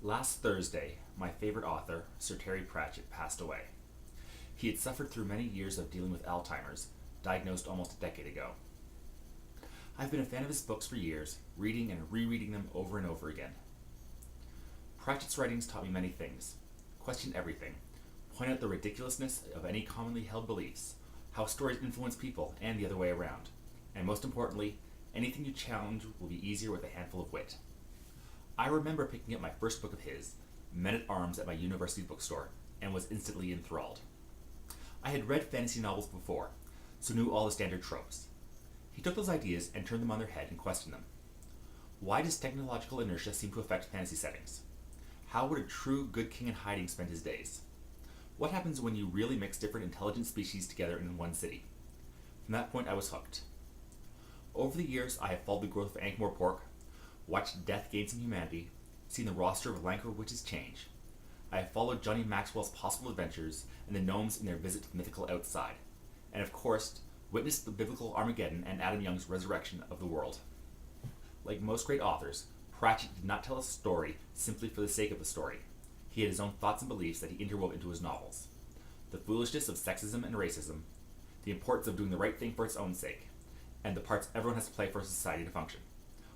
Last Thursday, my favorite author, Sir Terry Pratchett, passed away. He had suffered through many years of dealing with Alzheimer's, diagnosed almost a decade ago. I've been a fan of his books for years, reading and rereading them over and over again. Pratchett's writings taught me many things. Question everything. Point out the ridiculousness of any commonly held beliefs, how stories influence people and the other way around, and most importantly, anything you challenge will be easier with a handful of wit. I remember picking up my first book of his, Men-at-Arms, at my university bookstore, and was instantly enthralled. I had read fantasy novels before, so knew all the standard tropes. He took those ideas and turned them on their head and questioned them. Why does technological inertia seem to affect fantasy settings? How would a true good king in hiding spend his days? What happens when you really mix different intelligent species together in one city? From that point, I was hooked. Over the years, I have followed the growth of Ankh-Morpork, watched death gain some humanity, seen the roster of Lancre witches change. I have followed Johnny Maxwell's possible adventures and the gnomes in their visit to the mythical outside, and of course, witnessed the biblical Armageddon and Adam Young's resurrection of the world. Like most great authors, Pratchett did not tell a story simply for the sake of the story. He had his own thoughts and beliefs that he interwove into his novels. The foolishness of sexism and racism, the importance of doing the right thing for its own sake, and the parts everyone has to play for society to function.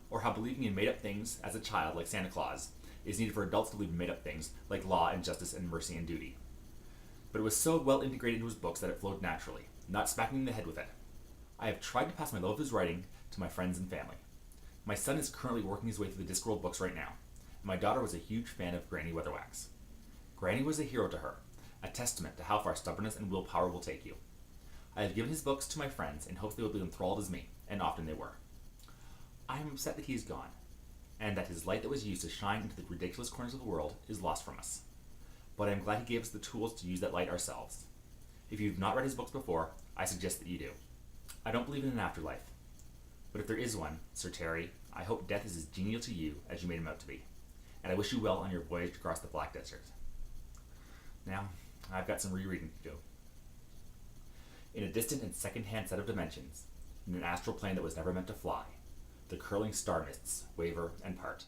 Or how believing in made-up things as a child, like Santa Claus, is needed for adults to believe in made-up things like law and justice and mercy and duty. But it was so well integrated into his books that it flowed naturally, not smacking me in the head with it. I have tried to pass my love of his writing to my friends and family. My son is currently working his way through the Discworld books right now, and my daughter was a huge fan of Granny Weatherwax. Granny was a hero to her, a testament to how far stubbornness and willpower will take you. I have given his books to my friends in hopes they will be enthralled as me, and often they were. I am upset that he is gone, and that his light that was used to shine into the ridiculous corners of the world is lost from us. But I am glad he gave us the tools to use that light ourselves. If you have not read his books before, I suggest that you do. I don't believe in an afterlife, but if there is one, Sir Terry, I hope death is as genial to you as you made him out to be, and I wish you well on your voyage across the Black Desert. Now, I've got some rereading to do. In a distant and second-hand set of dimensions, in an astral plane that was never meant to fly, the curling star mists waver and part.